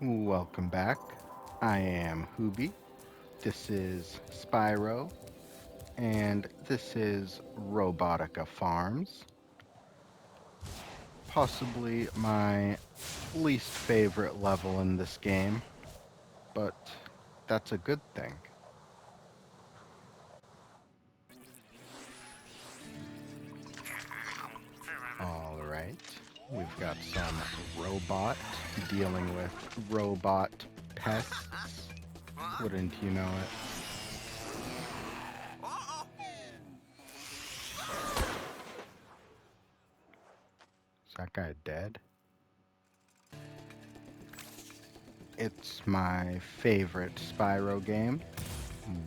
Welcome back. I am Hooby. This is Spyro, and this is Robotica Farms. Possibly my least favorite level in this game, but that's a good thing. Alright, we've got some robot dealing with robot pests. Wouldn't you know it? Is that guy dead? It's my favorite Spyro game.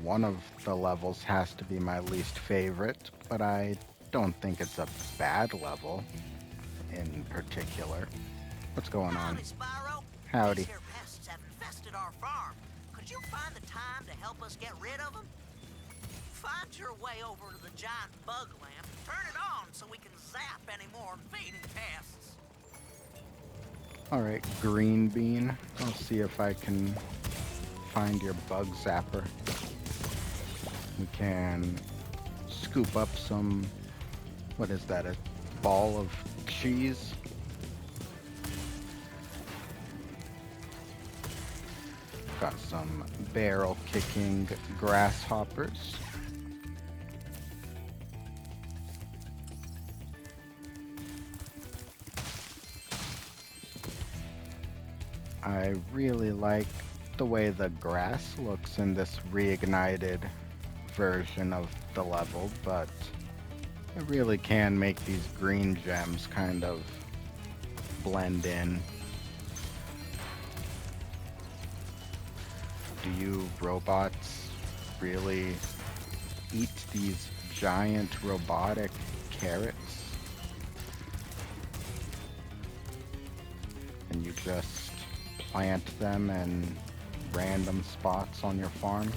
One of the levels has to be my least favorite, but I don't think it's a bad level in particular. What's going on? Howdy, Spyro. These Howdy. here pests have infested our farm. Could you find the time to help us get rid of them? Find your way over to the giant bug lamp, turn it on so we can zap any more invading pests. Alright, Green Bean. I'll see if I can find your bug zapper. We can scoop up some, what is that, a ball of cheese? Got some barrel kicking grasshoppers. I really like the way the grass looks in this reignited version of the level, but it really can make these green gems kind of blend in. Do you robots really eat these giant robotic carrots? And you just plant them in random spots on your farm?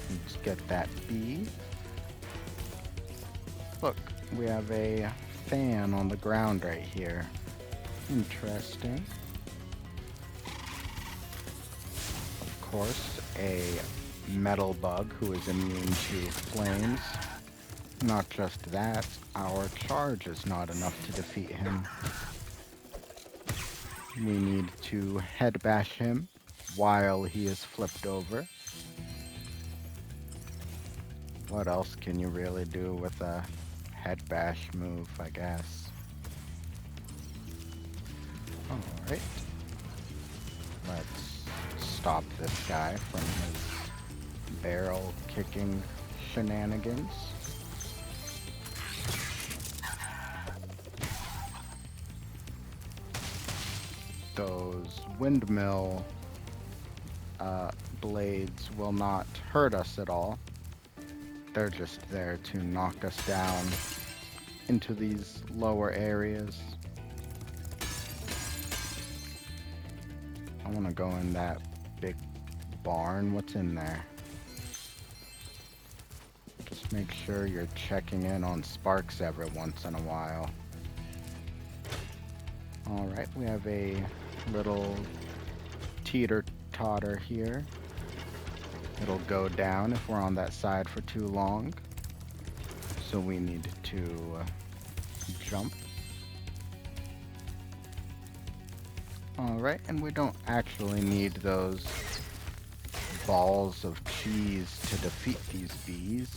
Let's get that bee. Look, we have a fan on the ground right here. Interesting. Of course, a metal bug who is immune to flames. Not just that, our charge is not enough to defeat him. We need to head bash him while he is flipped over. What else can you really do with a head bash move, I guess? Alright. Let's stop this guy from his barrel kicking shenanigans. Those windmill blades will not hurt us at all. They're just there to knock us down into these lower areas. I want to go in that big barn. What's in there? Just make sure you're checking in on Sparks every once in a while. Alright, we have a little teeter-totter here. It'll go down if we're on that side for too long. So we need to jump. Alright, and we don't actually need those balls of cheese to defeat these bees.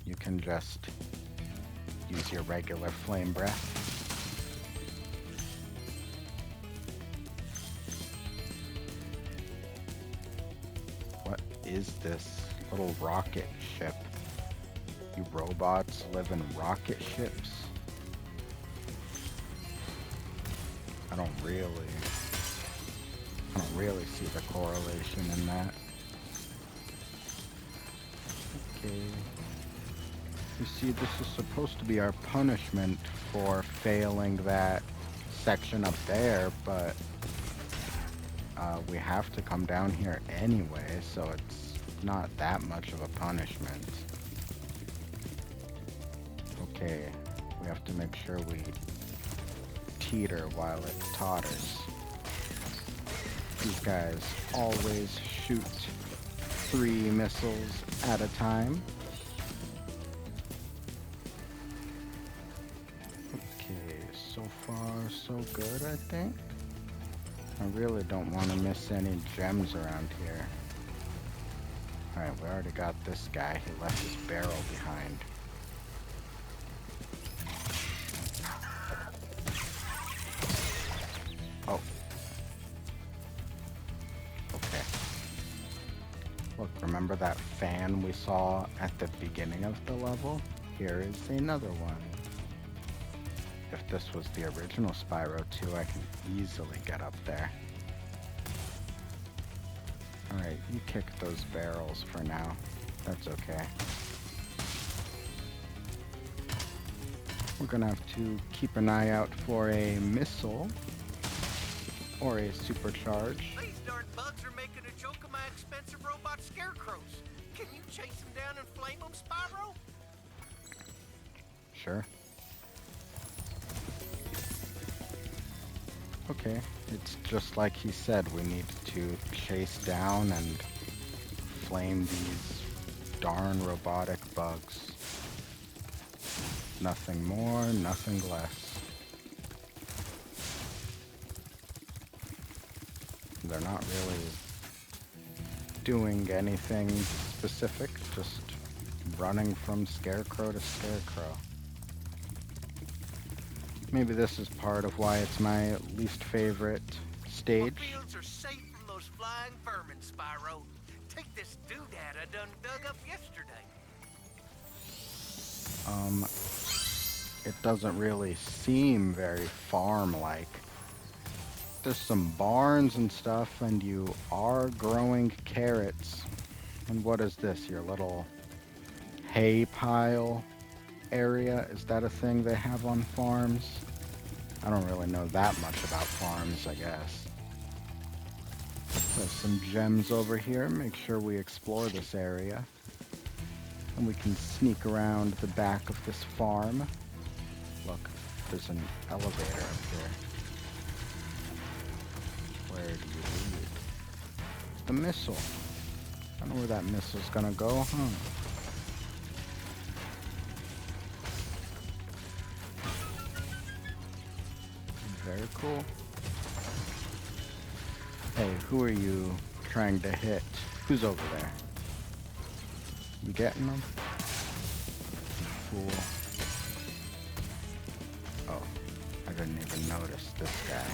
You can just use your regular flame breath. What is this little rocket ship? You robots live in rocket ships? I don't really see the correlation in that. Okay. You see, this is supposed to be our punishment for failing that section up there, but we have to come down here anyway, so it's not that much of a punishment. Okay, we have to make sure we teeter while it totters. These guys always shoot 3 missiles at a time. Okay, so far so good, I think. I really don't want to miss any gems around here. Alright, we already got this guy. He left his barrel behind. Oh. Okay. Look, remember that fan we saw at the beginning of the level? Here is another one. If this was the original Spyro 2, I can easily get up there. Alright, you kick those barrels for now. That's okay. We're gonna have to keep an eye out for a missile or a supercharge. These darn bugs are making a joke of my expensive robot scarecrows. Can you chase them down and flame them, Spyro? Sure. Okay, it's just like he said, we need to chase down and flame these darn robotic bugs. Nothing more, nothing less. They're not really doing anything specific, just running from scarecrow to scarecrow. Maybe this is part of why it's my least favorite stage. Our fields are safe from those flying vermin, Spyro. Take this doodad I done dug up yesterday. It doesn't really seem very farm-like. There's some barns and stuff, and you are growing carrots. And what is this, your little hay pile area? Is that a thing they have on farms? I don't really know that much about farms, I guess. There's some gems over here. Make sure we explore this area. And we can sneak around the back of this farm. Look, there's an elevator up here. Where do you lead? The missile. I don't know where that missile's gonna go, huh? Very cool. Hey, who are you trying to hit? Who's over there? You getting them? Fool. Oh, I didn't even notice this guy.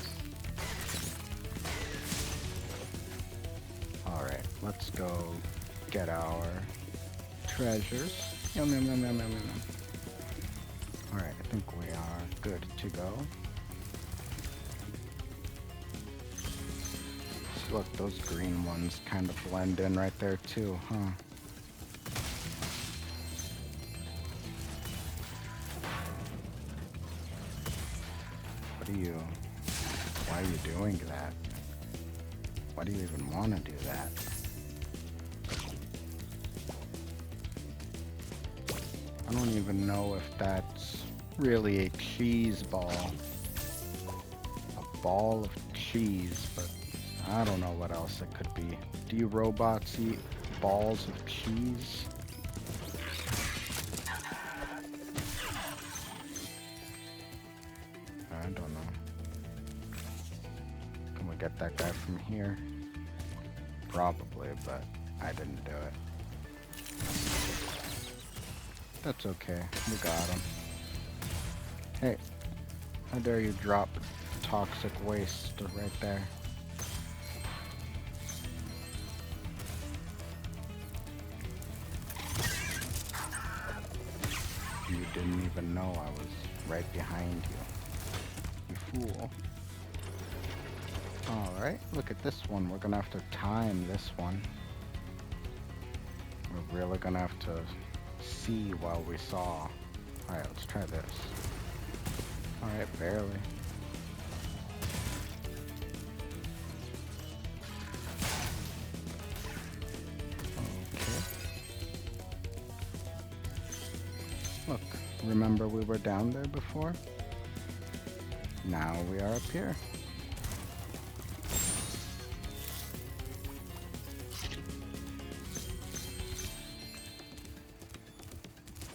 Alright, let's go get our treasures. Yum, yum, yum, yum, yum, yum. Alright, I think we are good to go. So look, those green ones kind of blend in right there too, huh? Why are you doing that? Why do you even want to do that? I don't even know if that's really a cheese ball. A ball of cheese, but I don't know what else it could be. Do you robots eat balls of cheese? I don't know. Can we get that guy from here? Probably, but I didn't do it. That's okay. We got him. Hey, how dare you drop toxic waste right there? You didn't even know I was right behind you. You fool. Alright, look at this one. We're gonna have to time this one. We're really gonna have to see while we saw. Alright, let's try this. Alright, barely. Okay. Look, remember we were down there before? Now we are up here.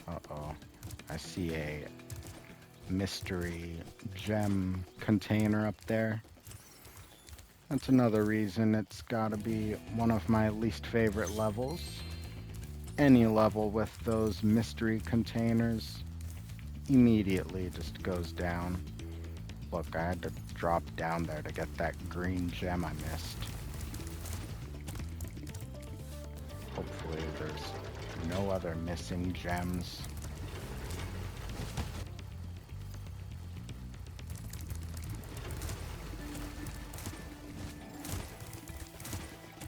Uh-oh. I see a mystery gem container up there. That's another reason it's gotta be one of my least favorite levels. Any level with those mystery containers immediately just goes down. Look, I had to drop down there to get that green gem I missed. Hopefully there's no other missing gems.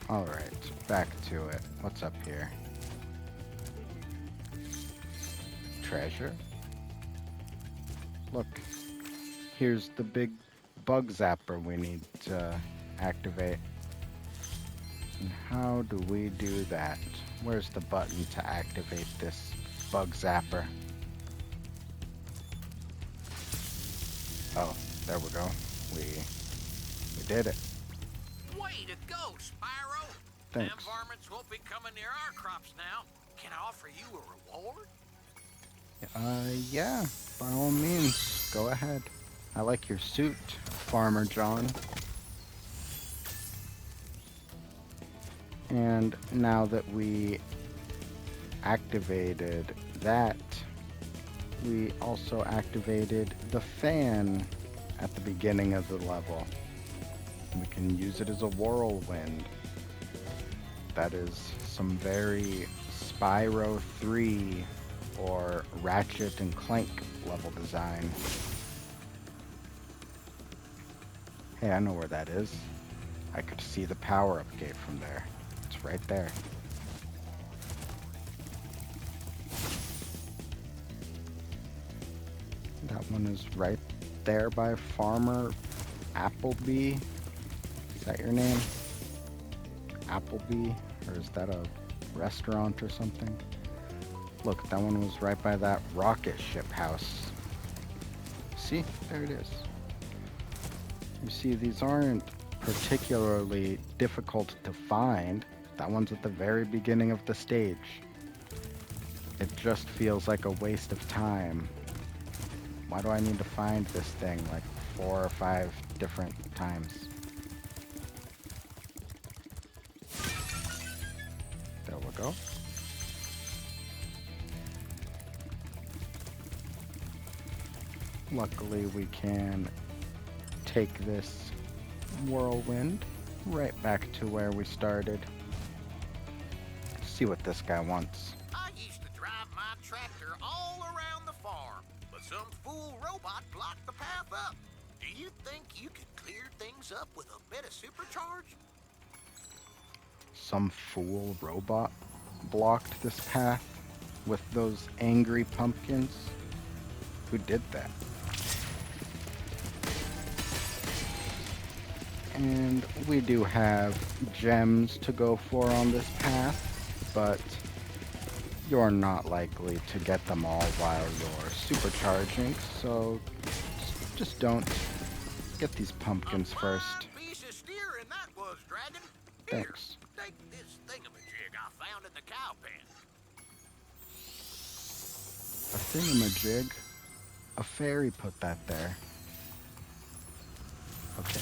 Alright, back to it. What's up here? Treasure? Look, here's the big bug zapper we need to activate. And how do we do that? Where's the button to activate this bug zapper? Oh, there we go. We did it. Way to go, Spyro! Thanks. Them varmints won't be coming near our crops now. Can I offer you a reward? Yeah, by all means, go ahead. I like your suit, Farmer John. And now that we activated that, we also activated the fan at the beginning of the level. We can use it as a whirlwind. That is some very Spyro 3 or Ratchet and Clank level design. Hey, I know where that is. I could see the power-up gate from there. It's right there. That one is right there by Farmer Appleby. Is that your name? Appleby? Or is that a restaurant or something? Look, that one was right by that rocket ship house. See? There it is. You see, these aren't particularly difficult to find. That one's at the very beginning of the stage. It just feels like a waste of time. Why do I need to find this thing like 4 or 5 different times? There we go. Luckily, we can take this whirlwind right back to where we started. See what this guy wants. I used to drive my tractor all around the farm, but some fool robot blocked the path up. Do you think you could clear things up with a bit of supercharge? Some fool robot blocked this path with those angry pumpkins? Who did that? And we do have gems to go for on this path, but you're not likely to get them all while you're supercharging, so just don't. Get these pumpkins first. Piece of steering that was, Dragon. Thanks. Here, take this thingamajig I found in the cow pen. A thingamajig? A fairy put that there. Okay.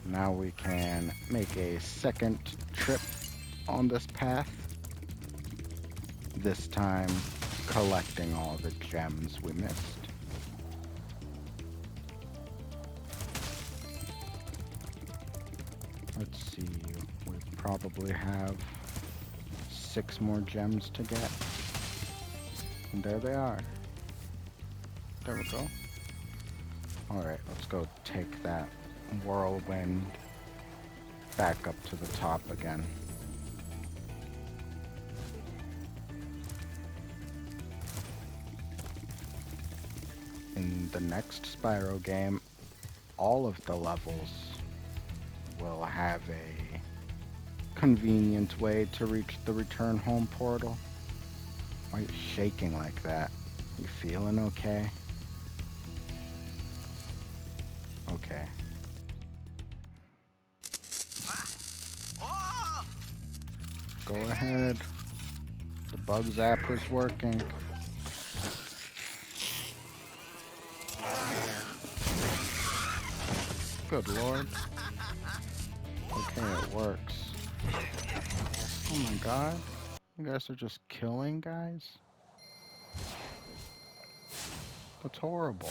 Now we can make a second trip on this path. This time, collecting all the gems we missed. Let's see, we probably have 6 more gems to get. And there they are. There we go. Alright, let's go take that whirlwind back up to the top again. In the next Spyro game, all of the levels will have a convenient way to reach the return home portal. Why are you shaking like that? You feeling okay? Okay. Oh! Go ahead. The bug zapper's working. Good lord. Okay, it works. Oh my god. You guys are just killing guys? That's horrible.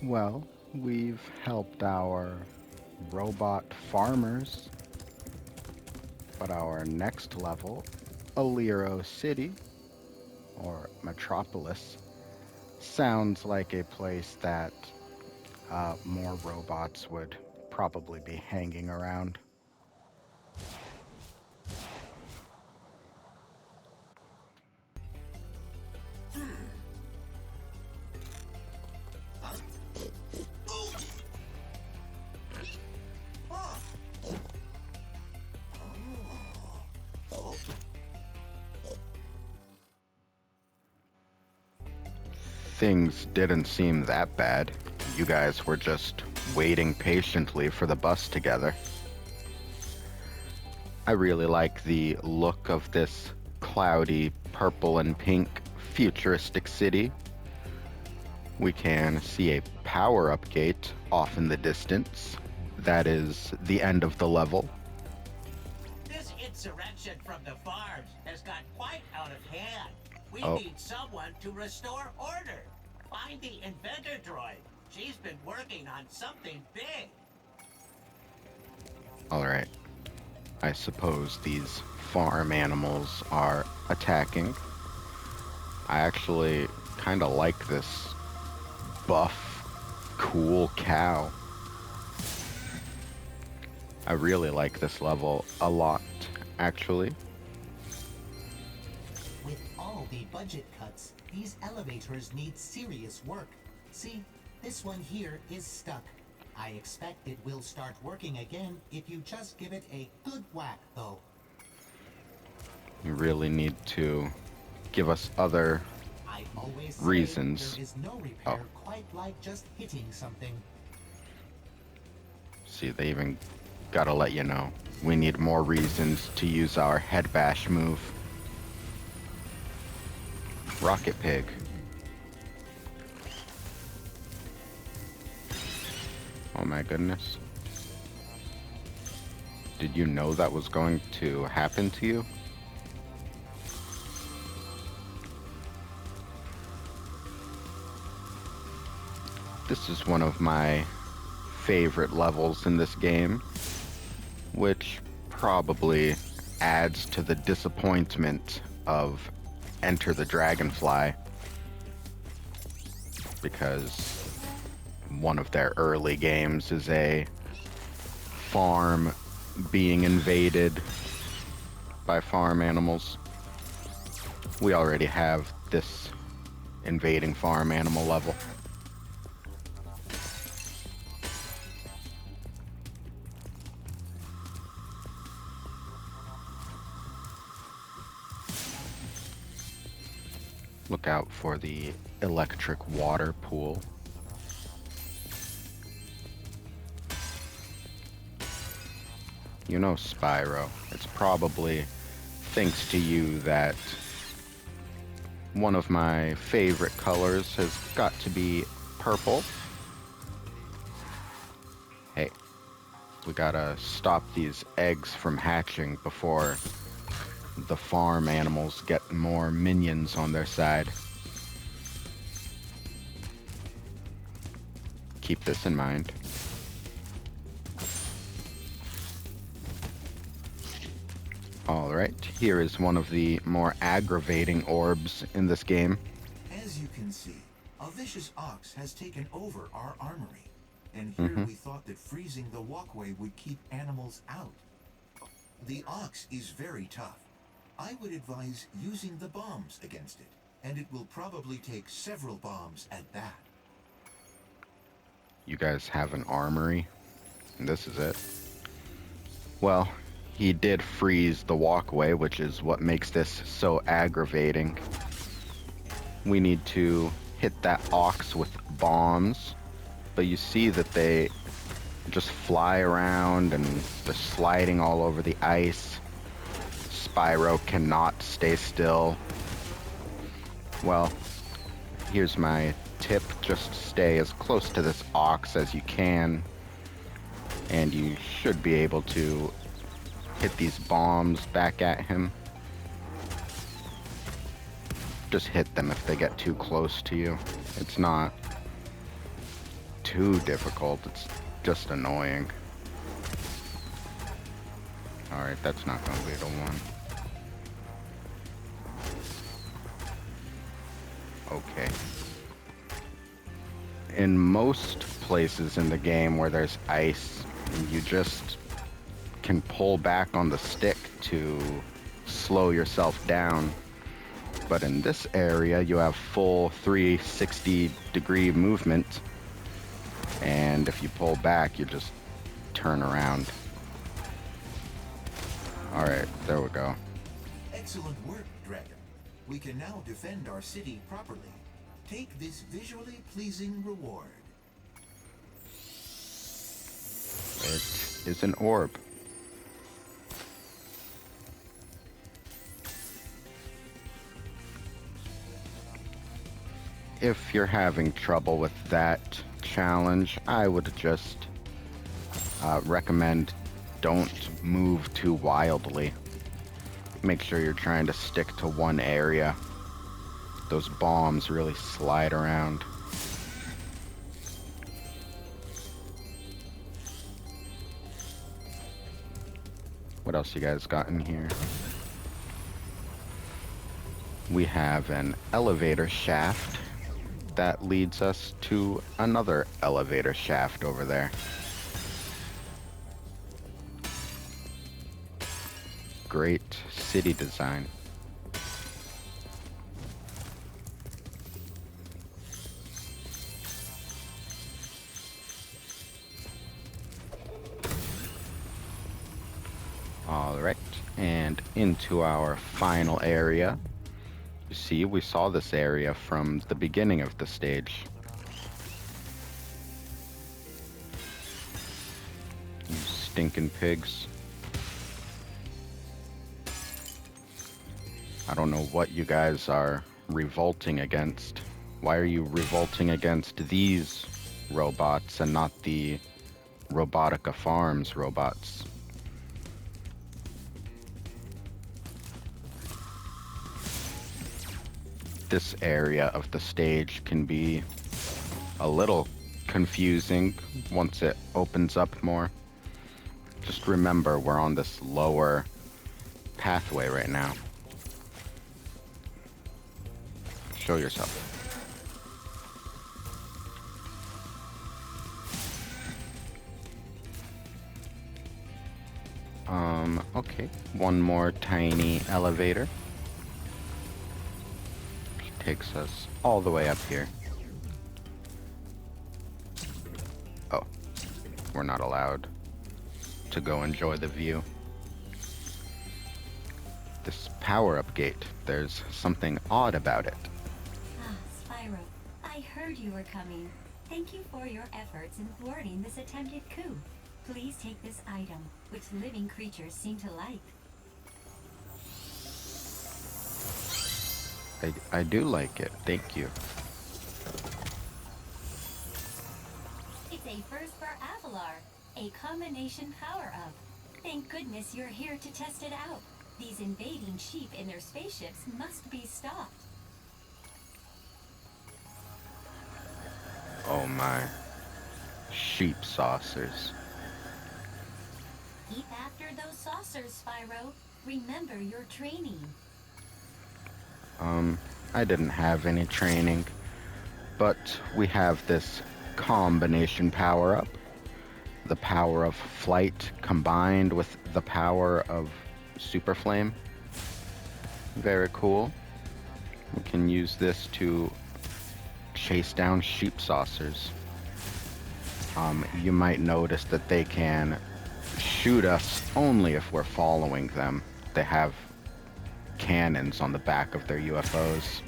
Well, we've helped our robot farmers, but our next level, Aliro City, or Metropolis, sounds like a place that more robots would probably be hanging around. Things didn't seem that bad. You guys were just waiting patiently for the bus together. I really like the look of this cloudy purple and pink futuristic city. We can see a power-up gate off in the distance. That is the end of the level. This insurrection from the farms has got quite out of hand. We Oh. need someone to restore order. Find the inventor droid. She's been working on something big. Alright. I suppose these farm animals are attacking. I actually kind of like this buff, cool cow. I really like this level a lot, actually. With all the budget cuts, these elevators need serious work. See, this one here is stuck. I expect it will start working again if you just give it a good whack, though. You really need to give us other I always say reasons. there is no repair quite like just hitting something. See, they even gotta let you know. We need more reasons to use our head bash move. Rocket Pig. Oh my goodness. Did you know that was going to happen to you? This is one of my favorite levels in this game, which probably adds to the disappointment of Enter the Dragonfly, because one of their early games is a farm being invaded by farm animals. We already have this invading farm animal level. Look out for the electric water pool. You know Spyro. It's probably thanks to you that one of my favorite colors has got to be purple. Hey, we gotta stop these eggs from hatching before the farm animals get more minions on their side. Keep this in mind. Alright, here is one of the more aggravating orbs in this game. As you can see, a vicious ox has taken over our armory. And here we thought that freezing the walkway would keep animals out. The ox is very tough. I would advise using the bombs against it, and it will probably take several bombs at that. You guys have an armory, and this is it. Well, he did freeze the walkway, which is what makes this so aggravating. we need to hit that ox with bombs, but you see that they just fly around and they're sliding all over the ice. Spyro cannot stay still. Well, here's my tip. Just stay as close to this ox as you can, and you should be able to hit these bombs back at him. Just hit them if they get too close to you. It's not too difficult, it's just annoying. Alright, that's not gonna be the one. Okay. In most places in the game where there's ice, you just can pull back on the stick to slow yourself down. But in this area, you have full 360-degree movement. And if you pull back, you just turn around. Alright, there we go. Excellent work, Dragon. We can now defend our city properly. Take this visually pleasing reward. It is an orb. If you're having trouble with that challenge, I would just recommend don't move too wildly. Make sure you're trying to stick to one area. Those bombs really slide around. What else you guys got in here? We have an elevator shaft that leads us to another elevator shaft over there. Great city design. Alright, and into our final area. You see, we saw this area from the beginning of the stage. You stinking pigs. I don't know what you guys are revolting against. Why are you revolting against these robots and not the Robotica Farms robots? This area of the stage can be a little confusing once it opens up more. Just remember, we're on this lower pathway right now. Show yourself. Okay, one more tiny elevator. Takes us all the way up here. Oh, we're not allowed to go enjoy the view. This power-up gate, there's something odd about it. Ah, Spyro, I heard you were coming. Thank you for your efforts in thwarting this attempted coup. Please take this item, which living creatures seem to like. I do like it. Thank you. It's a first for Avalar, a combination power-up. Thank goodness you're here to test it out. These invading sheep in their spaceships must be stopped. Oh my. Sheep saucers. Keep after those saucers, Spyro. Remember your training. I didn't have any training, but we have this combination power-up. The power of flight combined with the power of super flame. Very cool. We can use this to chase down sheep saucers. You might notice that they can shoot us only if we're following them. They have cannons on the back of their UFOs.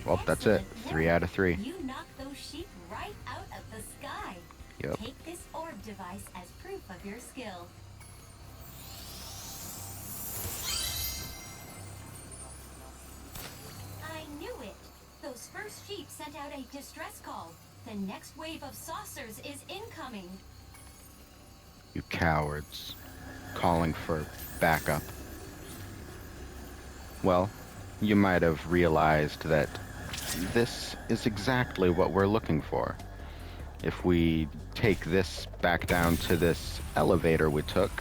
Well, that's it. Excellent 3 work. out of 3. You knocked those sheep right out of the sky. Yep. Take this orb device as proof of your skill. I knew it. Those first sheep sent out a distress call. The next wave of saucers is incoming. You cowards. Calling for backup. Well, you might have realized that this is exactly what we're looking for. If we take this back down to this elevator we took,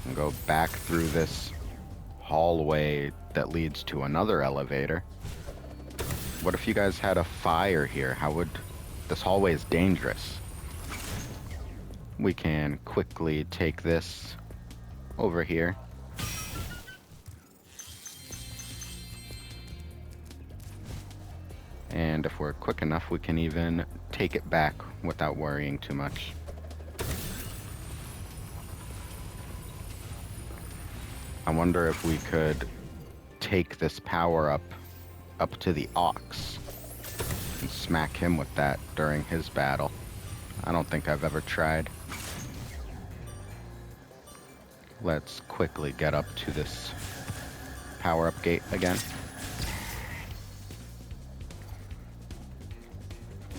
and go back through this hallway that leads to another elevator. What if you guys had a fire here? How would... This hallway is dangerous. We can quickly take this over here. And if we're quick enough, we can even take it back without worrying too much. I wonder if we could take this power up to the Ox and smack him with that during his battle. I don't think I've ever tried. Let's quickly get up to this power-up gate again.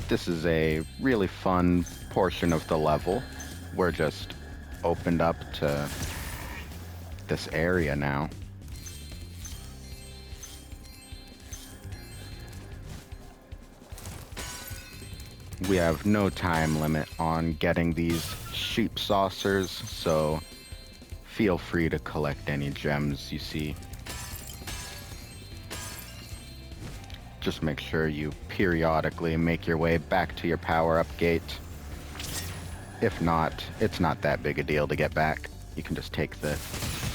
This is a really fun portion of the level. We're just opened up to this area now. We have no time limit on getting these sheep saucers, so feel free to collect any gems you see. Just make sure you periodically make your way back to your power-up gate. If not, it's not that big a deal to get back. You can just take the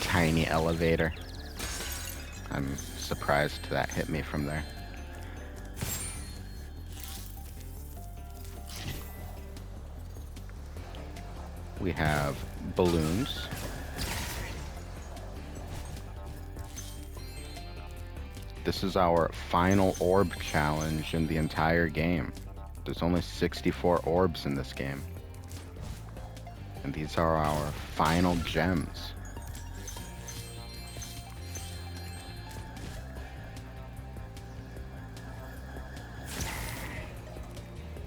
tiny elevator. I'm surprised that hit me from there. We have balloons. This is our final orb challenge in the entire game. There's only 64 orbs in this game. And these are our final gems.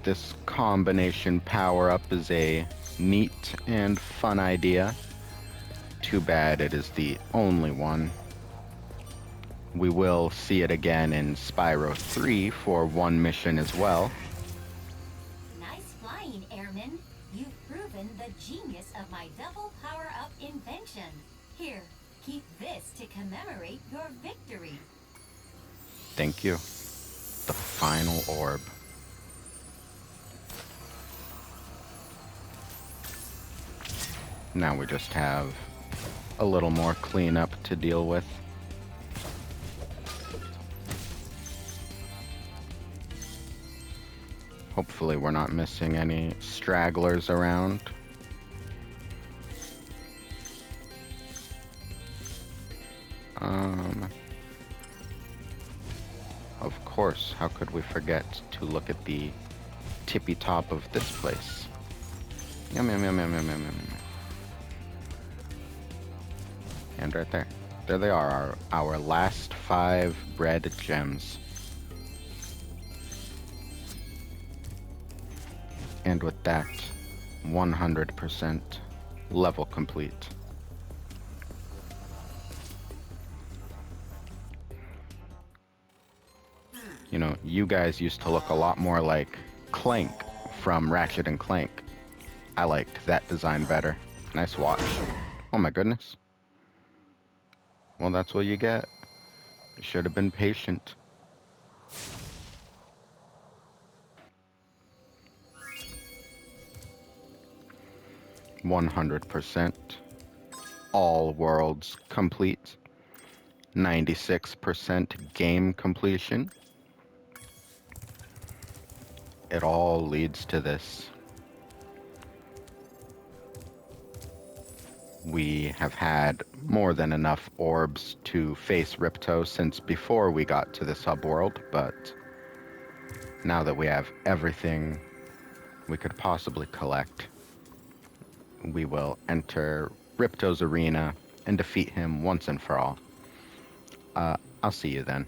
This combination power-up is a neat and fun idea. Too bad it is the only one. We will see it again in Spyro 3 for one mission as well. Nice flying, Airman. You've proven the genius of my double power-up invention. Here, keep this to commemorate your victory. Thank you. The final orb. Now we just have a little more cleanup to deal with. Hopefully we're not missing any stragglers around. Of course, how could we forget to look at the tippy top of this place? Yum, yum, yum, yum, yum, yum, yum. And right there. There they are, our last 5 bread gems. And with that, 100% level complete. You know, you guys used to look a lot more like Clank from Ratchet and Clank. I liked that design better. Nice watch. Oh my goodness. Well, that's what you get. You should have been patient. %, all worlds complete, 96% game completion. It all leads to this. we have had more than enough orbs to face Ripto since before we got to the subworld, but now that we have everything we could possibly collect, we will enter Ripto's arena and defeat him once and for all. I'll see you then.